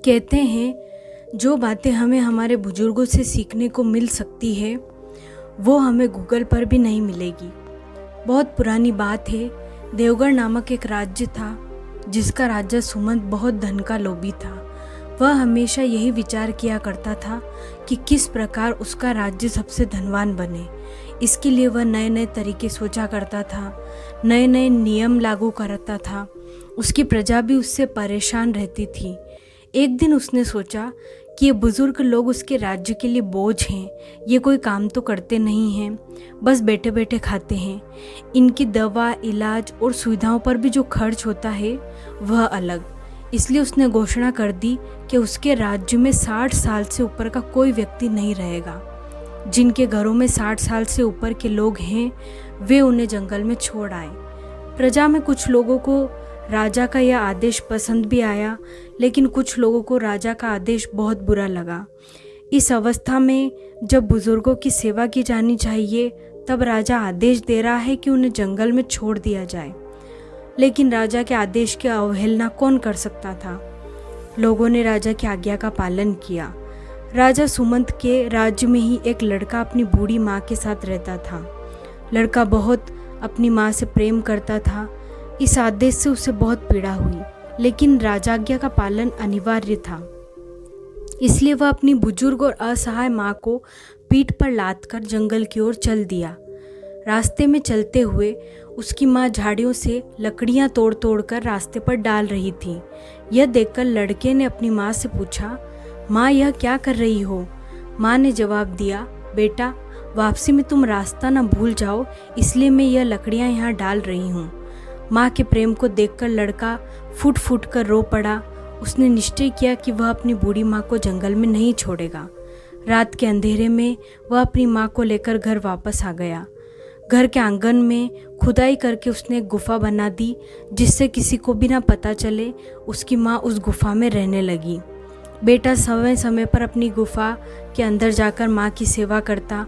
कहते हैं जो बातें हमें हमारे बुजुर्गों से सीखने को मिल सकती है वो हमें गूगल पर भी नहीं मिलेगी। बहुत पुरानी बात है। देवगढ़ नामक एक राज्य था जिसका राजा सुमंत बहुत धन का लोभी था। वह हमेशा यही विचार किया करता था कि किस प्रकार उसका राज्य सबसे धनवान बने। इसके लिए वह नए नए तरीके सोचा करता था, नए नए नियम लागू करता था। उसकी प्रजा भी उससे परेशान रहती थी। एक दिन उसने सोचा कि ये बुज़ुर्ग लोग उसके राज्य के लिए बोझ हैं। ये कोई काम तो करते नहीं हैं, बस बैठे बैठे खाते हैं। इनकी दवा, इलाज और सुविधाओं पर भी जो खर्च होता है वह अलग। इसलिए उसने घोषणा कर दी कि उसके राज्य में 60 साल से ऊपर का कोई व्यक्ति नहीं रहेगा। जिनके घरों में 60 साल से ऊपर के लोग हैं वे उन्हें जंगल में छोड़ आए। प्रजा में कुछ लोगों को राजा का यह आदेश पसंद भी आया, लेकिन कुछ लोगों को राजा का आदेश बहुत बुरा लगा। इस अवस्था में जब बुजुर्गों की सेवा की जानी चाहिए तब राजा आदेश दे रहा है कि उन्हें जंगल में छोड़ दिया जाए। लेकिन राजा के आदेश की अवहेलना कौन कर सकता था। लोगों ने राजा की आज्ञा का पालन किया। राजा सुमंत के राज्य में ही एक लड़का अपनी बूढ़ी माँ के साथ रहता था। लड़का बहुत अपनी माँ से प्रेम करता था। इस आदेश से उसे बहुत पीड़ा हुई, लेकिन राजाज्ञा का पालन अनिवार्य था। इसलिए वह अपनी बुजुर्ग और असहाय माँ को पीठ पर लादकर जंगल की ओर चल दिया। रास्ते में चलते हुए उसकी माँ झाड़ियों से लकड़ियाँ तोड़ तोड़ कर रास्ते पर डाल रही थी। यह देखकर लड़के ने अपनी माँ से पूछा, माँ यह क्या कर रही हो? माँ ने जवाब दिया, बेटा वापसी में तुम रास्ता न भूल जाओ, इसलिए मैं यह लकड़ियाँ यहाँ डाल रही हूँ। माँ के प्रेम को देखकर लड़का फूट फूट कर रो पड़ा। उसने निश्चय किया कि वह अपनी बूढ़ी माँ को जंगल में नहीं छोड़ेगा। रात के अंधेरे में वह अपनी माँ को लेकर घर वापस आ गया। घर के आंगन में खुदाई करके उसने एक गुफा बना दी, जिससे किसी को भी ना पता चले। उसकी माँ उस गुफा में रहने लगी। बेटा समय समय पर अपनी गुफा के अंदर जाकर माँ की सेवा करता।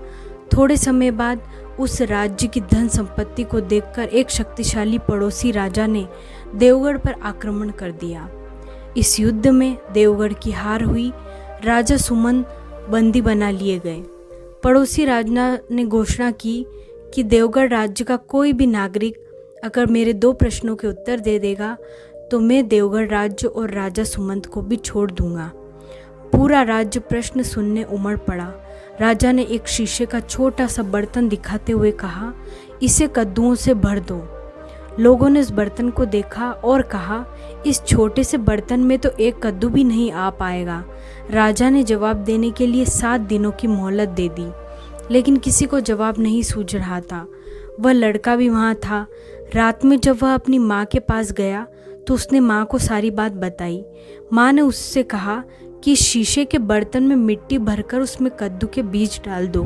थोड़े समय बाद उस राज्य की धन संपत्ति को देखकर एक शक्तिशाली पड़ोसी राजा ने देवगढ़ पर आक्रमण कर दिया। इस युद्ध में देवगढ़ की हार हुई। राजा सुमंत बंदी बना लिए गए। पड़ोसी राजा ने घोषणा की कि देवगढ़ राज्य का कोई भी नागरिक अगर मेरे 2 प्रश्नों के उत्तर दे देगा तो मैं देवगढ़ राज्य और राजा सुमंत को भी छोड़ दूंगा। पूरा राज्य प्रश्न सुनने उमड़ पड़ा। राजा ने एक शीशे का छोटा सा बर्तन दिखाते हुए कहा, इसे कद्दुओं से भर दो। लोगों ने उस बर्तन को देखा और कहा, इस छोटे से बर्तन में तो एक कद्दू भी नहीं आ पाएगा। राजा ने जवाब देने के लिए 7 दिनों की मोहलत दे दी, लेकिन किसी को जवाब नहीं सूझ रहा था। वह लड़का भी वहाँ था। रात में जब वह अपनी माँ के पास गया तो उसने माँ को सारी बात बताई। माँ ने उससे कहा कि शीशे के बर्तन में मिट्टी भरकर उसमें कद्दू के बीज डाल दो।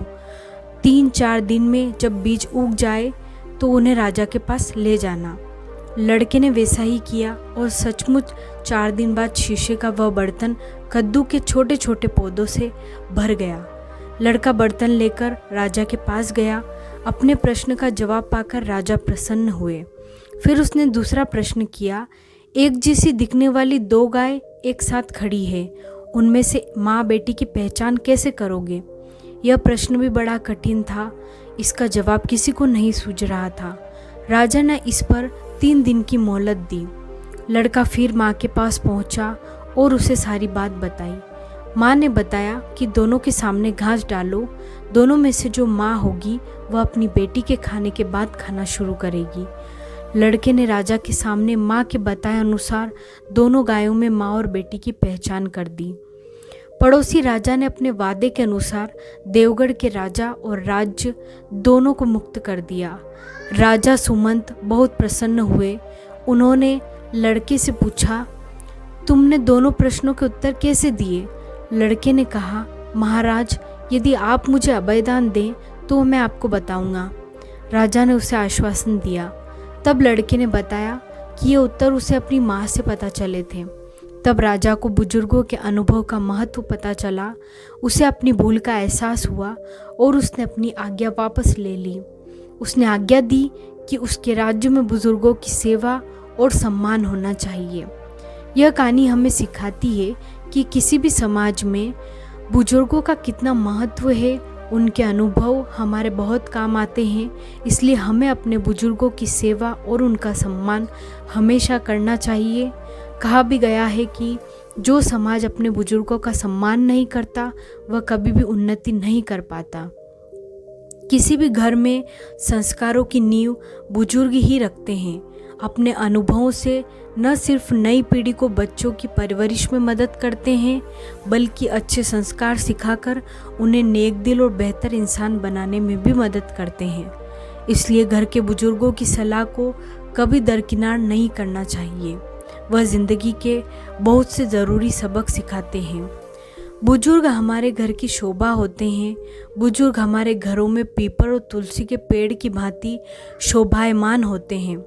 3-4 दिन में जब बीज उग जाए तो उन्हें राजा के पास ले जाना। लड़के ने वैसा ही किया और सचमुच 4 दिन बाद शीशे का वह बर्तन कद्दू के छोटे छोटे पौधों से भर गया। लड़का बर्तन लेकर राजा के पास गया। अपने प्रश्न का जवाब पाकर राजा प्रसन्न हुए। फिर उसने दूसरा प्रश्न किया, एक जैसी दिखने वाली 2 गाय एक साथ खड़ी है, उनमें से माँ बेटी की पहचान कैसे करोगे? यह प्रश्न भी बड़ा कठिन था। इसका जवाब किसी को नहीं सूझ रहा था। राजा ने इस पर 3 दिन की मोहलत दी। लड़का फिर माँ के पास पहुँचा और उसे सारी बात बताई। माँ ने बताया कि दोनों के सामने घास डालो। दोनों में से जो माँ होगी वह अपनी बेटी के खाने के बाद खाना शुरू करेगी। लड़के ने राजा के सामने माँ के बताए अनुसार दोनों गायों में माँ और बेटी की पहचान कर दी। पड़ोसी राजा ने अपने वादे के अनुसार देवगढ़ के राजा और राज्य दोनों को मुक्त कर दिया। राजा सुमंत बहुत प्रसन्न हुए। उन्होंने लड़के से पूछा, तुमने दोनों प्रश्नों के उत्तर कैसे दिए? लड़के ने कहा, महाराज यदि आप मुझे अभयदान दें तो मैं आपको बताऊंगा। राजा ने उसे आश्वासन दिया। तब लड़के ने बताया कि ये उत्तर उसे अपनी माँ से पता चले थे। तब राजा को बुजुर्गों के अनुभव का महत्व पता चला। उसे अपनी भूल का एहसास हुआ और उसने अपनी आज्ञा वापस ले ली। उसने आज्ञा दी कि उसके राज्य में बुजुर्गों की सेवा और सम्मान होना चाहिए। यह कहानी हमें सिखाती है कि किसी भी समाज में बुजुर्गों का कितना महत्व है। उनके अनुभव हमारे बहुत काम आते हैं, इसलिए हमें अपने बुजुर्गों की सेवा और उनका सम्मान हमेशा करना चाहिए। कहा भी गया है कि जो समाज अपने बुजुर्गों का सम्मान नहीं करता वह कभी भी उन्नति नहीं कर पाता। किसी भी घर में संस्कारों की नींव बुजुर्ग ही रखते हैं। अपने अनुभवों से न सिर्फ नई पीढ़ी को बच्चों की परवरिश में मदद करते हैं, बल्कि अच्छे संस्कार सिखाकर उन्हें नेक दिल और बेहतर इंसान बनाने में भी मदद करते हैं। इसलिए घर के बुजुर्गों की सलाह को कभी दरकिनार नहीं करना चाहिए। वह ज़िंदगी के बहुत से ज़रूरी सबक सिखाते हैं। बुजुर्ग हमारे घर की शोभा होते हैं। बुजुर्ग हमारे घरों में पीपल और तुलसी के पेड़ की भांति शोभायमान होते हैं।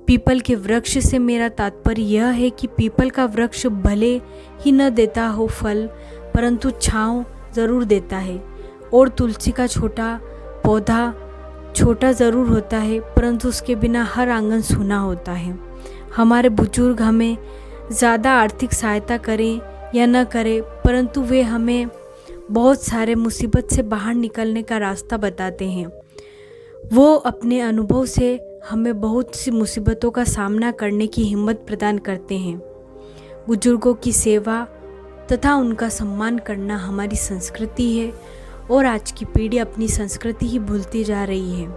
पीपल के वृक्ष से मेरा तात्पर्य यह है कि पीपल का वृक्ष भले ही न देता हो फल, परंतु छांव ज़रूर देता है, और तुलसी का छोटा पौधा छोटा ज़रूर होता है, परंतु उसके बिना हर आंगन सूना होता है। हमारे बुजुर्ग हमें ज़्यादा आर्थिक सहायता करें या न करें, परंतु वे हमें बहुत सारे मुसीबत से बाहर निकलने का रास्ता बताते हैं। वो अपने अनुभव से हमें बहुत सी मुसीबतों का सामना करने की हिम्मत प्रदान करते हैं। बुजुर्गों की सेवा तथा उनका सम्मान करना हमारी संस्कृति है, और आज की पीढ़ी अपनी संस्कृति ही भूलती जा रही है।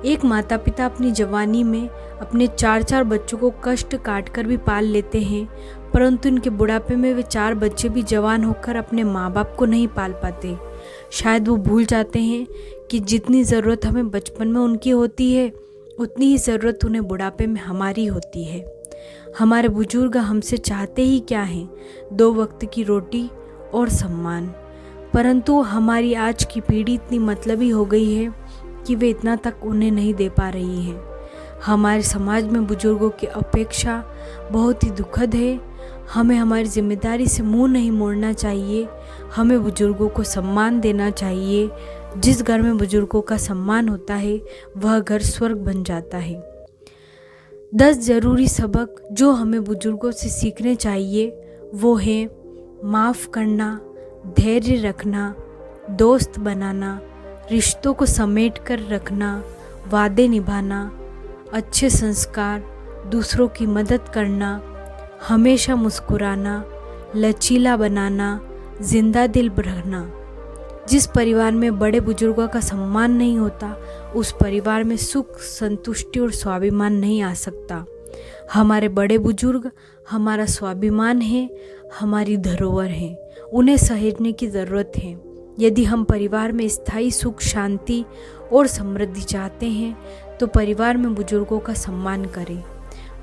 एक माता पिता अपनी जवानी में अपने 4-4 बच्चों को कष्ट काट कर भी पाल लेते हैं, परंतु इनके बुढ़ापे में वे 4 बच्चे भी जवान होकर अपने माँ बाप को नहीं पाल पाते। शायद वो भूल जाते हैं कि जितनी ज़रूरत हमें बचपन में उनकी होती है, उतनी ही ज़रूरत उन्हें बुढ़ापे में हमारी होती है। हमारे बुजुर्ग हमसे चाहते ही क्या हैं? 2 वक्त की रोटी और सम्मान। परंतु हमारी आज की पीढ़ी इतनी मतलबी हो गई है कि वे इतना तक उन्हें नहीं दे पा रही है। हमारे समाज में बुजुर्गों की अपेक्षा बहुत ही दुखद है। हमें हमारी जिम्मेदारी से मुंह नहीं मोड़ना चाहिए। हमें बुजुर्गों को सम्मान देना चाहिए। जिस घर में बुजुर्गों का सम्मान होता है वह घर स्वर्ग बन जाता है। 10 ज़रूरी सबक जो हमें बुजुर्गों से सीखने चाहिए वो है माफ़ करना, धैर्य रखना, दोस्त बनाना, रिश्तों को समेट कर रखना, वादे निभाना, अच्छे संस्कार, दूसरों की मदद करना, हमेशा मुस्कुराना, लचीला बनाना, जिंदा दिल रहना। जिस परिवार में बड़े बुजुर्गों का सम्मान नहीं होता, उस परिवार में सुख, संतुष्टि और स्वाभिमान नहीं आ सकता। हमारे बड़े बुजुर्ग हमारा स्वाभिमान है, हमारी धरोहर है। उन्हें सहेजने की ज़रूरत है। यदि हम परिवार में स्थायी सुख, शांति और समृद्धि चाहते हैं तो परिवार में बुजुर्गों का सम्मान करें।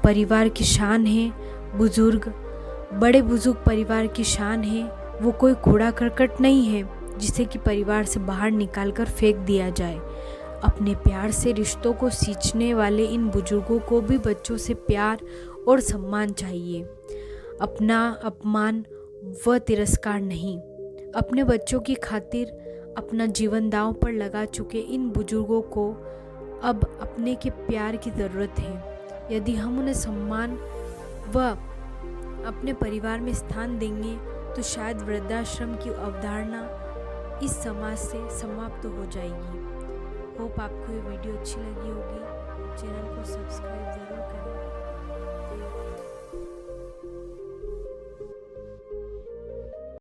परिवार की शान है बुजुर्ग। बड़े बुजुर्ग परिवार की शान है। वो कोई कूड़ा करकट नहीं है जिसे कि परिवार से बाहर निकालकर फेंक दिया जाए। अपने प्यार से रिश्तों को सींचने वाले इन बुजुर्गों को भी बच्चों से प्यार और सम्मान चाहिए, अपना अपमान व तिरस्कार नहीं। अपने बच्चों की खातिर अपना जीवन दांव पर लगा चुके इन बुजुर्गों को अब अपने के प्यार की ज़रूरत है। यदि हम उन्हें सम्मान व अपने परिवार में स्थान देंगे तो शायद वृद्धाश्रम की अवधारणा इस समाज से समाप्त हो जाएगी। होप आपको ये वीडियो अच्छी लगी होगी। चैनल को सब्सक्राइब ज़रूर करें।